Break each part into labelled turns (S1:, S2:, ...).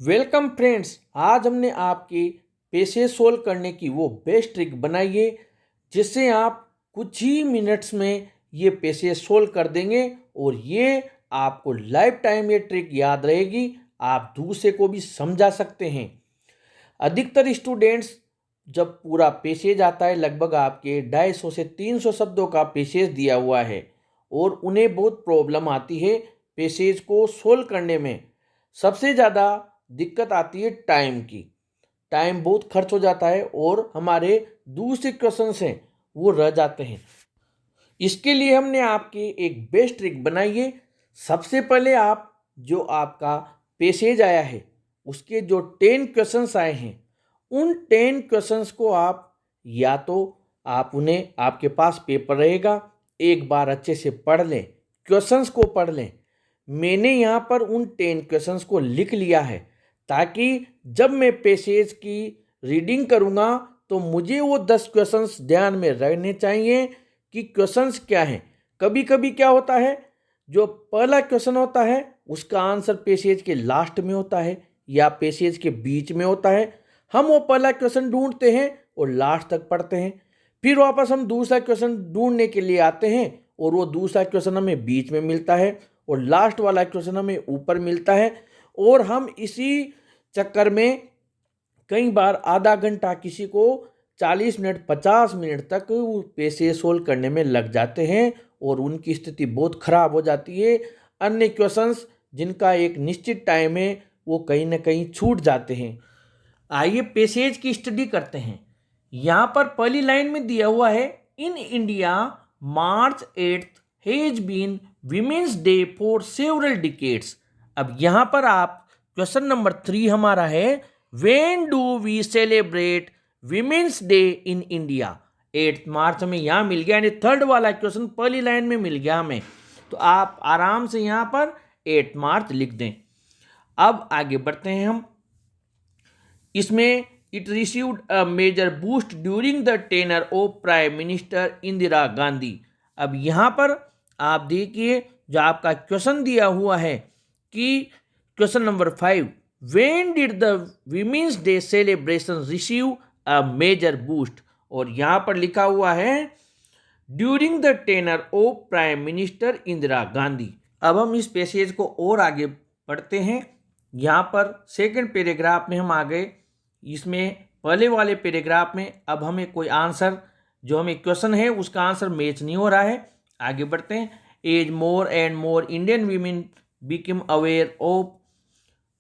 S1: Welcome friends. आज हमने आपके पैसे सोल्व करने की वो बेस्ट ट्रिक बनाई है जिससे आप कुछ ही मिनट्स में ये पैसे सोल्व कर देंगे और ये आपको लाइफ टाइम ये ट्रिक याद रहेगी। आप दूसरे को भी समझा सकते हैं। अधिकतर स्टूडेंट्स जब पूरा पैसेज आता है, लगभग आपके 250 से 300 शब्दों का पैसेज दिया हुआ है और उन्हें बहुत प्रॉब्लम आती है पैसेज को सोल्व करने में। सबसे ज़्यादा दिक्कत आती है टाइम की। टाइम बहुत खर्च हो जाता है और हमारे दूसरे क्वेश्चंस हैं वो रह जाते हैं। इसके लिए हमने आपके एक बेस्ट ट्रिक बनाई है। सबसे पहले आप जो आपका पैसेज आया है उसके जो 10 क्वेश्चंस आए हैं उन 10 क्वेश्चंस को आप या तो आप उन्हें, आपके पास पेपर रहेगा, एक बार अच्छे से पढ़ लें, क्वेश्चंस को पढ़ लें। मैंने यहाँ पर उन 10 क्वेश्चंस को लिख लिया है ताकि जब मैं पैसेज की रीडिंग करूँगा तो मुझे वो 10 क्वेश्चंस ध्यान में रहने चाहिए कि क्वेश्चंस क्या हैं। कभी कभी क्या होता है, जो पहला क्वेश्चन होता है उसका आंसर पैसेज के लास्ट में होता है या पैसेज के बीच में होता है। हम वो पहला क्वेश्चन ढूंढते हैं और लास्ट तक पढ़ते हैं, फिर वापस हम दूसरा क्वेश्चन ढूंढने के लिए आते हैं और वो दूसरा क्वेश्चन हमें बीच में मिलता है और लास्ट वाला क्वेश्चन हमें ऊपर मिलता है। और हम इसी चक्कर में कई बार आधा घंटा, किसी को 40 मिनट 50 मिनट तक पैसे सोल्व करने में लग जाते हैं और उनकी स्थिति बहुत ख़राब हो जाती है। अन्य क्वेश्चंस जिनका एक निश्चित टाइम है वो कहीं ना कहीं छूट जाते हैं। आइए पैसेज की स्टडी करते हैं। यहाँ पर पहली लाइन में दिया हुआ है, in India March 8th has been women's day for several decades. अब यहाँ पर आप क्वेश्चन नंबर 3 हमारा है, when do we celebrate women's day in India. 8 March में यहाँ मिल गया, यानी थर्ड वाला क्वेश्चन पहली लाइन में मिल गया हमें। तो आप आराम से यहाँ पर 8 मार्च लिख दें। अब आगे बढ़ते हैं हम। इसमें it received a major boost during the tenure of prime minister Indira Gandhi. अब यहाँ पर आप देखिए जो आपका क्वेश्चन दिया हुआ है कि question number 5, when did the women's day celebration receive a major boost, और यहाँ पर लिखा हुआ है during the tenure of prime minister Indira Gandhi. अब हम इस पैसेज को और आगे पढ़ते हैं। यहाँ पर सेकंड पैराग्राफ में हम आ गए। इसमें पहले वाले पैराग्राफ में अब हमें कोई आंसर, जो हमें क्वेश्चन है उसका आंसर मैच नहीं हो रहा है। आगे बढ़ते हैं। As more and more Indian women become aware of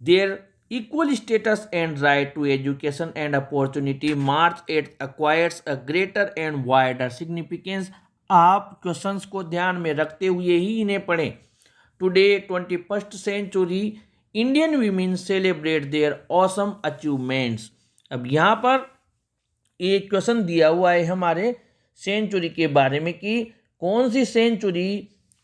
S1: their equal status and right to education and opportunity, March 8th acquires a greater and wider significance। आप क्वेश्चंस को ध्यान में रखते हुए ही इन्हें पढ़ें। Today 21st century Indian women celebrate their awesome achievements. अब यहाँ पर एक क्वेश्चन दिया हुआ है हमारे सेंचुरी के बारे में कि कौन सी सेंचुरी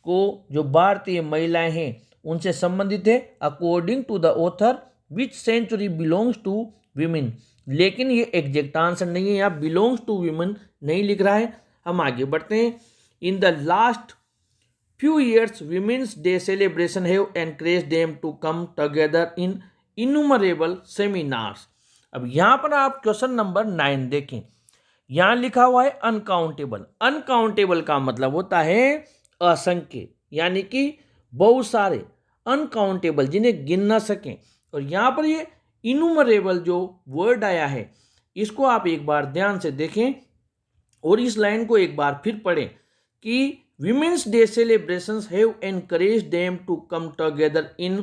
S1: को जो भारतीय महिलाएं हैं उनसे संबंधित है। According to the author which century belongs to women, लेकिन ये एग्जैक्ट आंसर नहीं है, यहाँ बिलोंग्स टू वीमेन नहीं लिख रहा है। हम आगे बढ़ते हैं। In the last few years women's day celebration have encouraged them to come together in innumerable seminars। अब यहाँ पर आप क्वेश्चन नंबर 9 देखें। यहाँ लिखा हुआ है अनकाउंटेबल। अनकाउंटेबल का मतलब होता है असंख्य, यानी कि बहुत सारे, अनकाउंटेबल जिन्हें गिन ना सकें। और यहाँ पर ये इनुमरेबल जो वर्ड आया है इसको आप एक बार ध्यान से देखें और इस लाइन को एक बार फिर पढ़ें कि Women's Day celebrations have encouraged them to come together in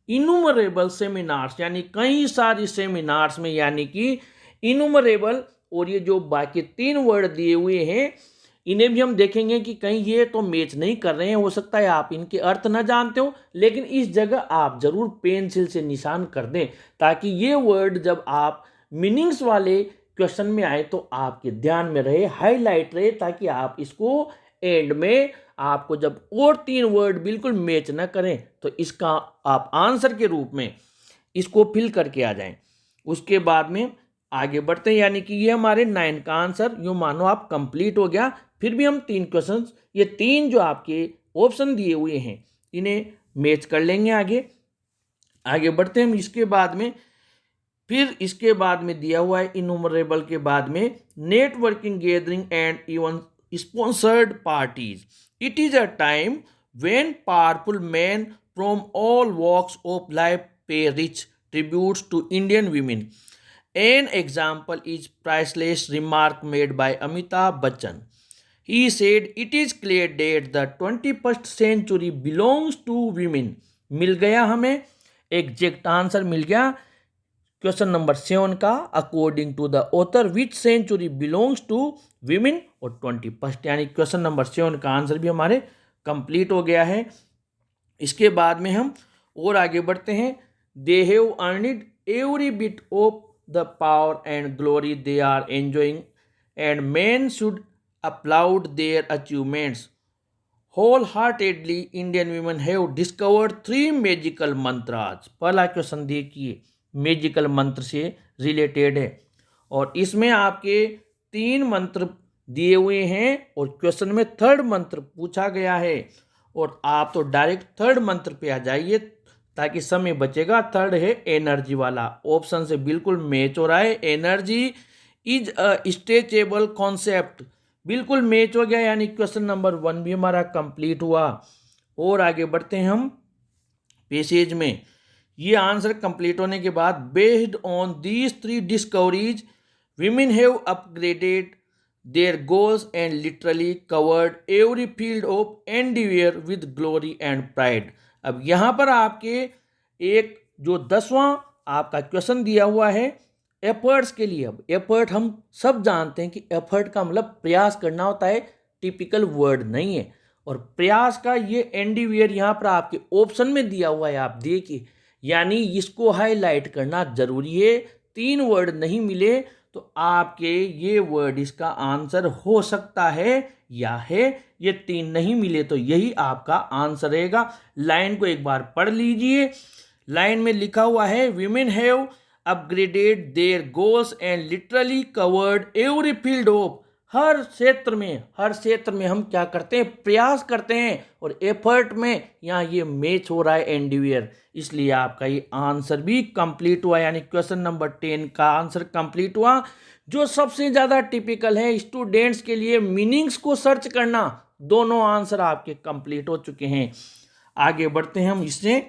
S1: innumerable seminars, यानी कई सारी सेमिनार्स में, यानी कि innumerable। और ये जो बाकी 3 वर्ड दिए हुए हैं इन्हें भी हम देखेंगे कि कहीं ये तो मैच नहीं कर रहे हैं। हो सकता है आप इनके अर्थ ना जानते हो, लेकिन इस जगह आप जरूर पेंसिल से निशान कर दें ताकि ये वर्ड जब आप मीनिंग्स वाले क्वेश्चन में आए तो आपके ध्यान में रहे, हाईलाइट रहे, ताकि आप इसको एंड में आपको जब और 3 वर्ड बिल्कुल मैच ना करें तो इसका आप आंसर के रूप में इसको फिल करके आ जाएं। उसके बाद में आगे बढ़ते हैं, यानी कि ये हमारे 9 का आंसर यूँ मानो आप कंप्लीट हो गया। फिर भी हम 3 क्वेश्चंस, ये 3 जो आपके ऑप्शन दिए हुए हैं इन्हें मैच कर लेंगे आगे। आगे बढ़ते हैं हम। इसके बाद में दिया हुआ है इनुमरेबल के बाद में networking gathering and even sponsored parties. It is a time when powerful man from all walks of life pay rich tributes to Indian women. An example is priceless remark made by Amitabh Bachchan. He said, "It is clear that the 21st century belongs to women." मिल गया हमें exact answer मिल गया question number 7 का। According to the author which century belongs to women और 21st, यानी question number 7 का answer भी हमारे complete हो गया है। इसके बाद में हम और आगे बढ़ते हैं। They have earned every bit of the power and glory they are enjoying, and men should applaud their achievements wholeheartedly. Indian women have discovered 3 magical mantras. पहला क्वेश्चन देखिए, मैजिकल मंत्र से रिलेटेड है और इसमें आपके 3 मंत्र दिए हुए हैं और क्वेश्चन में 3rd मंत्र पूछा गया है और आप तो डायरेक्ट 3rd मंत्र पे आ जाइए ताकि समय बचेगा। 3rd है एनर्जी वाला, ऑप्शन से बिल्कुल मैच हो रहा है। Energy is a stretchable concept, बिल्कुल मैच हो गया, यानी क्वेश्चन नंबर 1 भी हमारा कंप्लीट हुआ। और आगे बढ़ते हैं हम पैसेज में। ये आंसर कंप्लीट होने के बाद based on these 3 discoveries women have upgraded their goals and literally covered every field of endeavor with glory and pride. अब यहाँ पर आपके एक जो 10वां आपका क्वेश्चन दिया हुआ है एफर्ट्स के लिए। अब एफर्ट हम सब जानते हैं कि एफर्ट का मतलब प्रयास करना होता है, टिपिकल वर्ड नहीं है। और प्रयास का ये एंडिवियर यहाँ पर आपके ऑप्शन में दिया हुआ है, आप देखिए, यानी इसको हाईलाइट करना जरूरी है। 3 वर्ड नहीं मिले तो आपके ये वर्ड इसका आंसर हो सकता है या है। ये 3 नहीं मिले तो यही आपका आंसर रहेगा। लाइन को एक बार पढ़ लीजिए। लाइन में लिखा हुआ है women have upgraded their goals and literally covered every field of. हर क्षेत्र में हम क्या करते हैं, प्रयास करते हैं, और एफर्ट में यहाँ ये मैच हो रहा है एंडिवियर, इसलिए आपका ये आंसर भी कंप्लीट हुआ, यानी क्वेश्चन नंबर 10 का आंसर कंप्लीट हुआ। जो सबसे ज्यादा टिपिकल है स्टूडेंट्स के लिए मीनिंग्स को सर्च करना, दोनों आंसर आपके कंप्लीट हो चुके हैं। आगे बढ़ते हैं हम इससे।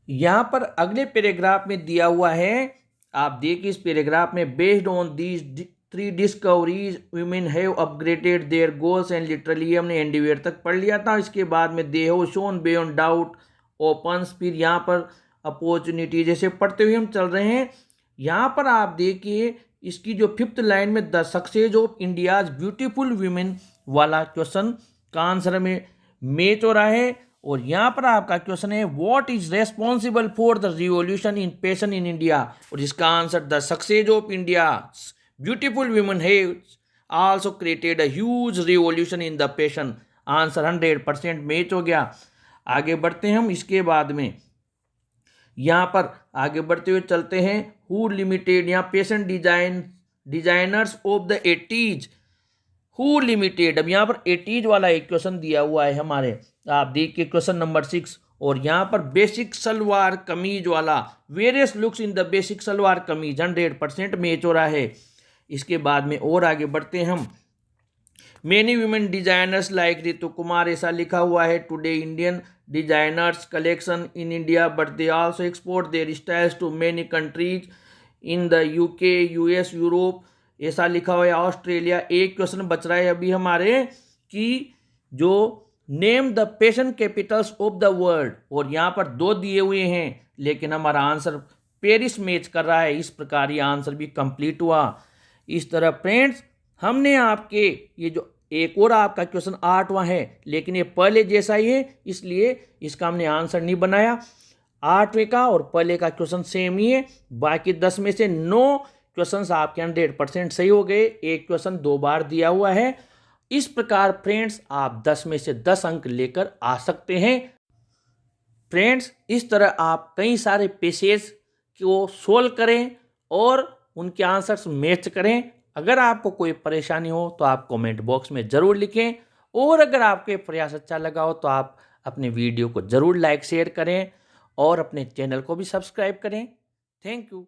S1: यहां पर अगले पैराग्राफ में दिया हुआ है, आप देखिए इस पैराग्राफ में based on these 3 discoveries women have upgraded their goals and literally, हमने एंडिवियर तक पढ़ लिया था। इसके बाद में they have shown beyond doubt opens, फिर यहाँ पर अपॉर्चुनिटी, जैसे पढ़ते हुए हम चल रहे हैं। यहाँ पर आप देखिए इसकी जो 5th लाइन में the success of India's beautiful women वाला क्वेश्चन का आंसर में मैच हो रहा है। और यहाँ पर आपका क्वेश्चन है what is responsible for the revolution in passion in India, और इसका answer the success of India beautiful women have also created a huge revolution in the passion. Answer 100% match हो गया। आगे बढ़ते हैं हम। इसके बाद में यहाँ पर आगे बढ़ते हुए चलते हैं। हु लिमिटेड, यहाँ passion designers of the 80s, who limited. अब यहाँ पर 80s वाला एक क्वेश्चन दिया हुआ है हमारे, आप देखिए क्वेश्चन नंबर 6, और यहाँ पर बेसिक सलवार कमीज वाला various looks in the basic salwar kameez 100% match हो रहा है। इसके बाद में और आगे बढ़ते हैं हम। Many women designers like Ritu Kumar, ऐसा लिखा हुआ है। Today Indian designers collection in India but they also export their styles to many countries in the UK, US, Europe, ऐसा लिखा हुआ है। ऑस्ट्रेलिया। एक क्वेश्चन बच रहा है अभी हमारे कि जो name the fashion Capitals of the world, और यहाँ पर 2 दिए हुए हैं लेकिन हमारा आंसर पेरिस मैच कर रहा है। इस प्रकार ये आंसर भी कंप्लीट हुआ। इस तरह फ्रेंड्स हमने आपके ये जो एक और आपका क्वेश्चन 8वां है, लेकिन ये पहले जैसा ही है इसलिए इसका हमने आंसर नहीं बनाया। 8वें का और पहले का क्वेश्चन सेम ही है। बाकी 10 में से 9 क्वेश्चंस आपके 100% सही हो गए। एक क्वेश्चन 2 बार दिया हुआ है। इस प्रकार फ्रेंड्स आप 10 में से 10 अंक लेकर आ सकते हैं। फ्रेंड्स इस तरह आप कई सारे पैसेज को सोल्व करें और उनके आंसर्स मैच करें। अगर आपको कोई परेशानी हो तो आप कमेंट बॉक्स में ज़रूर लिखें, और अगर आपको प्रयास अच्छा लगा हो तो आप अपने वीडियो को ज़रूर लाइक शेयर करें और अपने चैनल को भी सब्सक्राइब करें। Thank you.